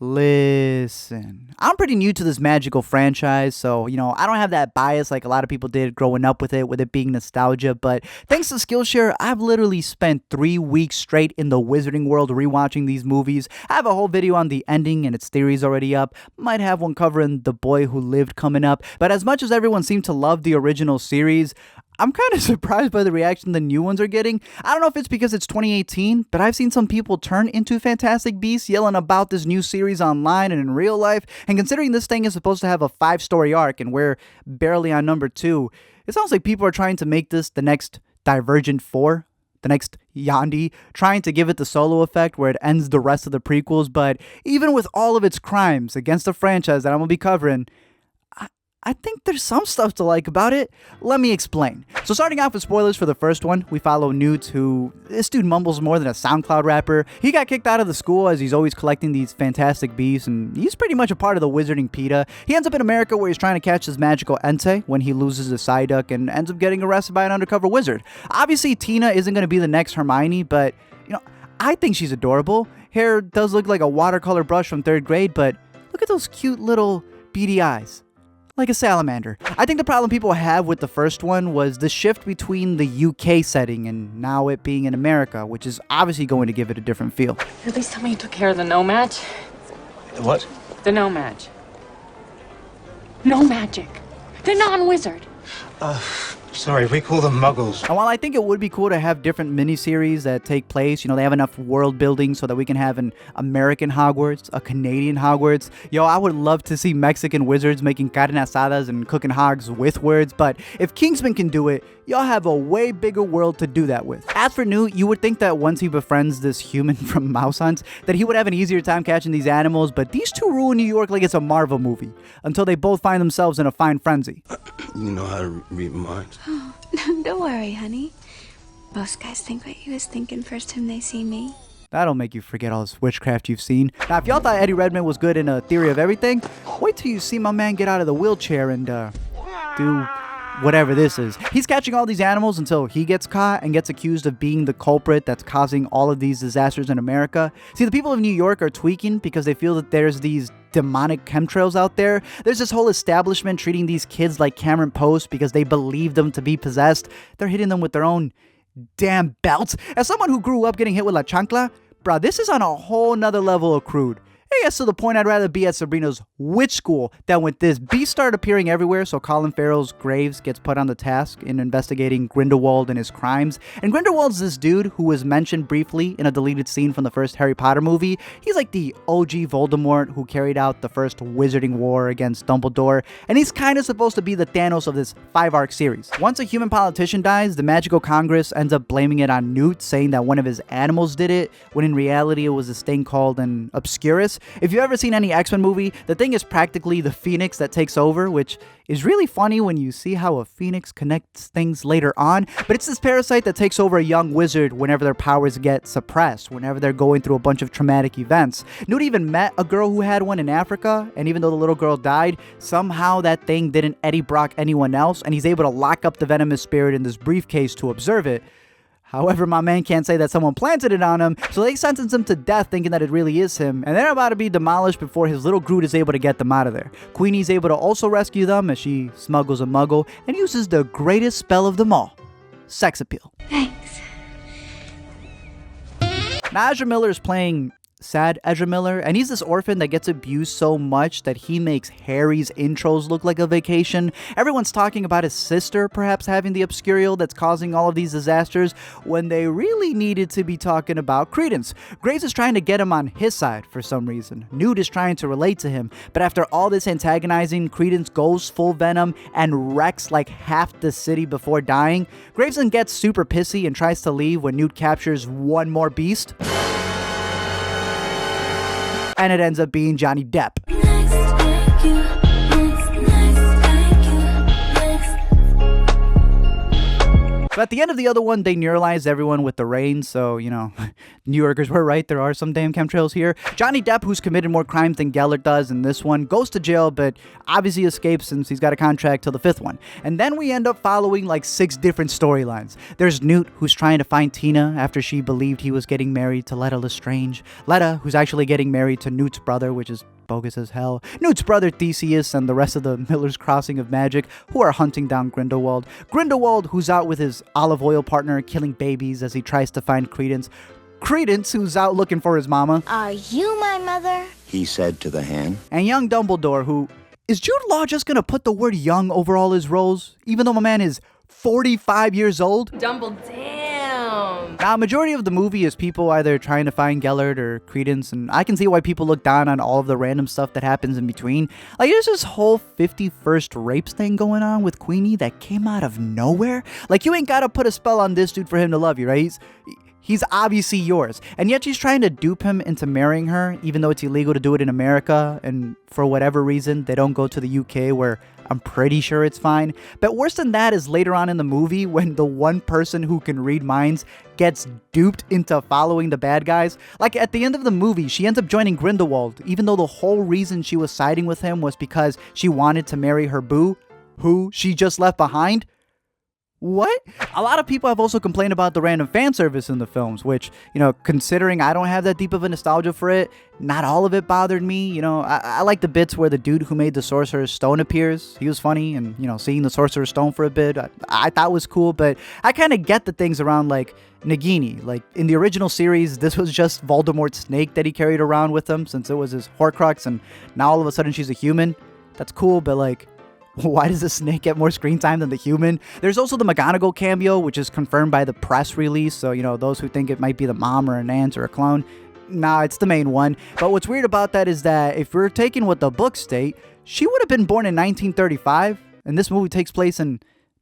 Listen, I'm pretty new to this magical franchise, so, I don't have that bias like a lot of people did growing up with it being nostalgia, but thanks to Skillshare, I've literally spent 3 weeks straight in the wizarding world rewatching these movies. I have a whole video on the ending and its theories already up, might have one covering The Boy Who Lived coming up, but as much as everyone seemed to love the original series, I'm kind of surprised by the reaction the new ones are getting. I don't know if it's because it's 2018, but I've seen some people turn into Fantastic Beasts yelling about this new series online and in real life. And considering this thing is supposed to have a 5-story arc and we're barely on number 2, it sounds like people are trying to make this the next Divergent 4, the next Yandi, trying to give it the Solo effect where it ends the rest of the prequels. But even with all of its crimes against the franchise that I'm going to be covering, I think there's some stuff to like about it. Let me explain. So starting off with spoilers for the first one, we follow Newt, who, this dude mumbles more than a SoundCloud rapper. He got kicked out of the school as he's always collecting these fantastic beasts, and he's pretty much a part of the wizarding PETA. He ends up in America where he's trying to catch his magical Entei when he loses his Psyduck and ends up getting arrested by an undercover wizard. Obviously, Tina isn't going to be the next Hermione, but, I think she's adorable. Hair does look like a watercolor brush from 3rd grade, but look at those cute little beady eyes. Like a salamander. I think the problem people have with the first one was the shift between the UK setting and now it being in America, which is obviously going to give it a different feel. At least tell me you took care of the no match. The what? The no match. No magic. The non-wizard. Sorry, we call them muggles. And while I think it would be cool to have different miniseries that take place, they have enough world building so that we can have an American Hogwarts, a Canadian Hogwarts. I would love to see Mexican wizards making carne asadas and cooking hogs with words, but if Kingsman can do it, y'all have a way bigger world to do that with. As for Newt, you would think that once he befriends this human from Mouse Hunt, that he would have an easier time catching these animals, but these two rule New York like it's a Marvel movie, until they both find themselves in a fine frenzy. You know how to read minds. Oh, don't worry, honey. Most guys think what he was thinking first time they see me. That'll make you forget all this witchcraft you've seen. Now, if y'all thought Eddie Redmayne was good in A Theory of Everything, wait till you see my man get out of the wheelchair and, do whatever this is. He's catching all these animals until he gets caught and gets accused of being the culprit that's causing all of these disasters in America. See, the people of New York are tweaking because they feel that there's these demonic chemtrails out there. There's this whole establishment treating these kids like Cameron Post because they believe them to be possessed. They're hitting them with their own damn belts. As someone who grew up getting hit with La Chancla, bruh, this is on a whole nother level of crude. I guess to the point I'd rather be at Sabrina's witch school than with this. Beasts start appearing everywhere, so Colin Farrell's Graves gets put on the task in investigating Grindelwald and his crimes. And Grindelwald's this dude who was mentioned briefly in a deleted scene from the first Harry Potter movie. He's like the OG Voldemort who carried out the first wizarding war against Dumbledore, and he's kind of supposed to be the Thanos of this 5-arc series. Once a human politician dies, the Magical Congress ends up blaming it on Newt, saying that one of his animals did it, when in reality it was this thing called an Obscurus. If you've ever seen any X-Men movie, the thing is practically the Phoenix that takes over, which is really funny when you see how a Phoenix connects things later on. But it's this parasite that takes over a young wizard whenever their powers get suppressed, whenever they're going through a bunch of traumatic events. Newt even met a girl who had one in Africa, and even though the little girl died, somehow that thing didn't Eddie Brock anyone else, and he's able to lock up the venomous spirit in this briefcase to observe it. However, my man can't say that someone planted it on him, so they sentence him to death thinking that it really is him, and they're about to be demolished before his little Groot is able to get them out of there. Queenie's able to also rescue them as she smuggles a muggle and uses the greatest spell of them all, sex appeal. Thanks. Now, Ezra Miller is playing sad Ezra Miller, and he's this orphan that gets abused so much that he makes Harry's intros look like a vacation. Everyone's talking about his sister perhaps having the obscurial that's causing all of these disasters, when they really needed to be talking about Credence. Graves is trying to get him on his side for some reason. Newt is trying to relate to him, but after all this antagonizing, Credence goes full venom and wrecks like half the city before dying. Graves then gets super pissy and tries to leave when Newt captures one more beast, and it ends up being Johnny Depp. So at the end of the other one, they neuralized everyone with the rain. So, you know, New Yorkers were right. There are some damn chemtrails here. Johnny Depp, who's committed more crimes than Gellert does in this one, goes to jail, but obviously escapes since he's got a contract till the 5th one. And then we end up following like 6 different storylines. There's Newt, who's trying to find Tina after she believed he was getting married to Leta Lestrange. Leta, who's actually getting married to Newt's brother, which is bogus as hell. Newt's brother Theseus and the rest of the Miller's Crossing of Magic, who are hunting down Grindelwald. Grindelwald, who's out with his olive oil partner killing babies as he tries to find Credence. Credence, who's out looking for his mama. Are you my mother? He said to the hand. And young Dumbledore, who... Is Jude Law just gonna put the word young over all his roles, even though my man is 45 years old? Damn. Now, majority of the movie is people either trying to find Gellert or Credence, and I can see why people look down on all of the random stuff that happens in between. Like, there's this whole 51st rapes thing going on with Queenie that came out of nowhere. Like, you ain't gotta put a spell on this dude for him to love you, right? He's obviously yours. And yet she's trying to dupe him into marrying her, even though it's illegal to do it in America. And for whatever reason, they don't go to the UK, where I'm pretty sure it's fine. But worse than that is later on in the movie when the one person who can read minds gets duped into following the bad guys. Like at the end of the movie, she ends up joining Grindelwald, even though the whole reason she was siding with him was because she wanted to marry her boo, who she just left behind. What? A lot of people have also complained about the random fan service in the films, which, you know, considering I don't have that deep of a nostalgia for it, not all of it bothered me. You know, I like the bits where the dude who made the Sorcerer's Stone appears. He was funny, and, you know, seeing the Sorcerer's Stone for a bit, I thought was cool, but I kind of get the things around, like, Nagini. Like, in the original series, this was just Voldemort's snake that he carried around with him, since it was his Horcrux, and now all of a sudden she's a human. That's cool, but, like, why does the snake get more screen time than the human? There's also the McGonagall cameo, which is confirmed by the press release. So, you know, those who think it might be the mom or an aunt or a clone, nah, it's the main one. But what's weird about that is that if we're taking what the books state, she would have been born in 1935, and this movie takes place in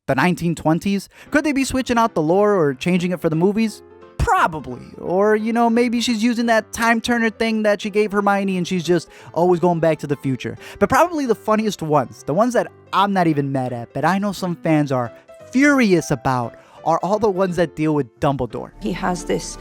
the 1920s. Could they be switching out the lore or changing it for the movies? Probably. Or, you know, maybe she's using that time turner thing that she gave Hermione and she's just always going back to the future. But probably the funniest ones, the ones that I'm not even mad at, but I know some fans are furious about, are all the ones that deal with Dumbledore. He has this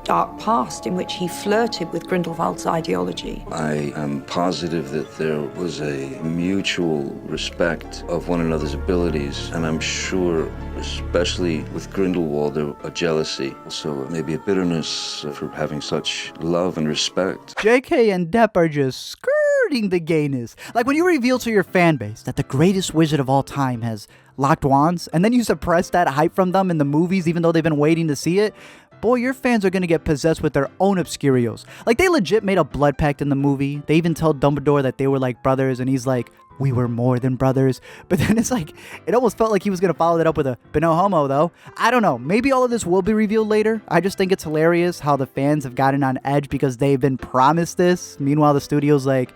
dark past in which he flirted with Grindelwald's ideology. I am positive that there was a mutual respect of one another's abilities, and I'm sure, especially with Grindelwald, a jealousy, also maybe a bitterness for having such love and respect. JK and Depp are just skirting the gayness. Like when you reveal to your fan base that the greatest wizard of all time has locked wands, and then you suppress that hype from them in the movies even though they've been waiting to see it, boy, your fans are gonna get possessed with their own obscurios. Like, they legit made a blood pact in the movie. They even tell Dumbledore that they were like brothers, and he's like, we were more than brothers. But then it's like, it almost felt like he was gonna follow that up with a, but no homo, though. I don't know. Maybe all of this will be revealed later. I just think it's hilarious how the fans have gotten on edge because they've been promised this. Meanwhile, the studio's like,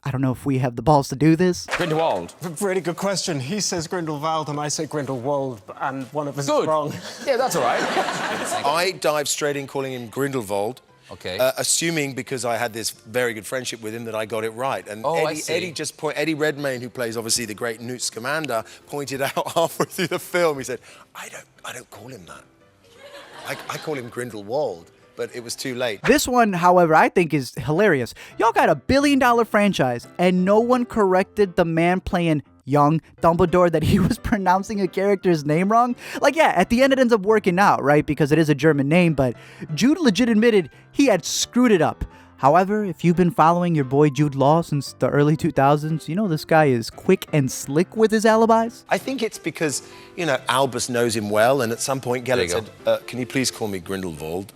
I don't know if we have the balls to do this. Grindelwald. Really good question. He says Grindelwald and I say Grindelwald, and one of us Good. is wrong. Yeah, that's all right. I dived straight in calling him Grindelwald. Okay. Assuming because I had this very good friendship with him that I got it right. And I see. Eddie Redmayne, who plays obviously the great Newt Scamander, pointed out halfway through the film, he said, I don't call him that. I call him Grindelwald. But it was too late. This one, however, I think is hilarious. Y'all got $1 billion franchise, and no one corrected the man playing young Dumbledore that he was pronouncing a character's name wrong. Like, yeah, at the end it ends up working out, right? Because it is a German name, but Jude legit admitted he had screwed it up. However, if you've been following your boy Jude Law since the early 2000s, you know this guy is quick and slick with his alibis. I think it's because, you know, Albus knows him well, and at some point Gellert said, can you please call me Grindelwald?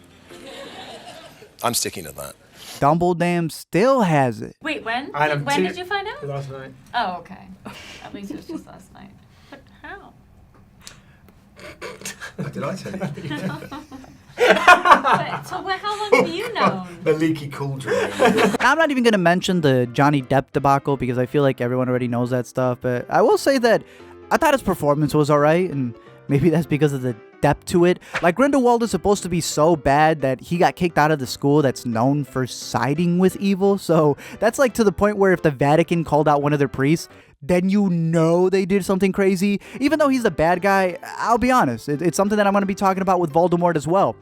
I'm sticking to that. Dumbledore still has it. Wait, when? When did you find out? Last night. Oh, okay. At least it was just last night. But how? What did I tell you? How long have you known? The leaky cauldron. I'm not even going to mention the Johnny Depp debacle because I feel like everyone already knows that stuff, but I will say that I thought his performance was alright, and Maybe that's because of the depth to it. Like, Grindelwald is supposed to be so bad that he got kicked out of the school that's known for siding with evil. So that's like to the point where if the Vatican called out one of their priests, then you know they did something crazy. Even though he's the bad guy, I'll be honest, it's something that I'm going to be talking about with Voldemort as well.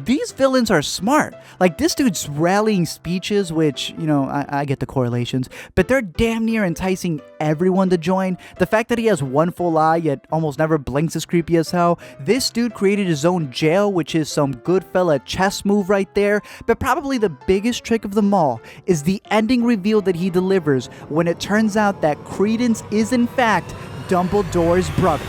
These villains are smart. Like, this dude's rallying speeches, which, you know, I get the correlations, but they're damn near enticing everyone to join. The fact that he has one full eye yet almost never blinks is creepy as hell. This dude created his own jail, which is some good fella chess move right there. But probably the biggest trick of them all is the ending reveal that he delivers when it turns out that Credence is in fact Dumbledore's brother.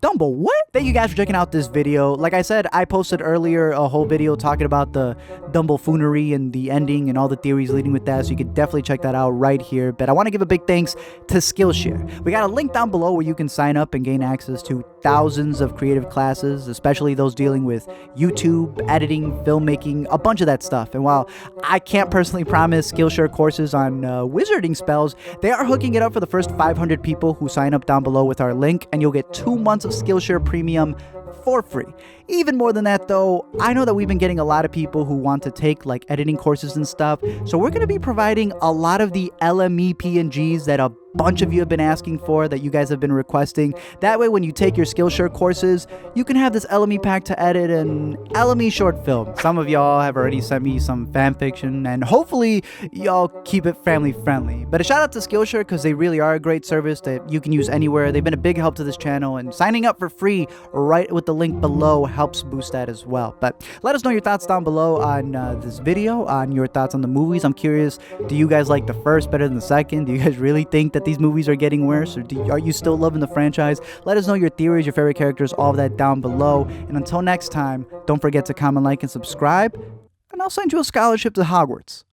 Dumble, what? Thank you guys for checking out this video. Like I said, I posted earlier a whole video talking about the Dumblefoonery and the ending and all the theories leading with that, so you can definitely check that out right here. But I want to give a big thanks to Skillshare. We got a link down below where you can sign up and gain access to thousands of creative classes, especially those dealing with YouTube, editing, filmmaking, a bunch of that stuff. And while I can't personally promise Skillshare courses on wizarding spells, they are hooking it up for the first 500 people who sign up down below with our link, and you'll get 2 months of Skillshare Premium for free. Even more than that though, I know that we've been getting a lot of people who want to take like editing courses and stuff, so we're going to be providing a lot of the LME PNGs that a bunch of you have been asking for, that you guys have been requesting. That way when you take your Skillshare courses, you can have this LME pack to edit an LME short film. Some of y'all have already sent me some fan fiction, and hopefully y'all keep it family friendly. But a shout out to Skillshare because they really are a great service that you can use anywhere. They've been a big help to this channel, and signing up for free right with the link below helps boost that as well. But let us know your thoughts down below on this video, on your thoughts on the movies. I'm curious, do you guys like the first better than the second? Do you guys really think that these movies are getting worse, or are you still loving the franchise? Let us know your theories, your favorite characters, all of that down below. And until next time, don't forget to comment, like, and subscribe, and I'll send you a scholarship to Hogwarts.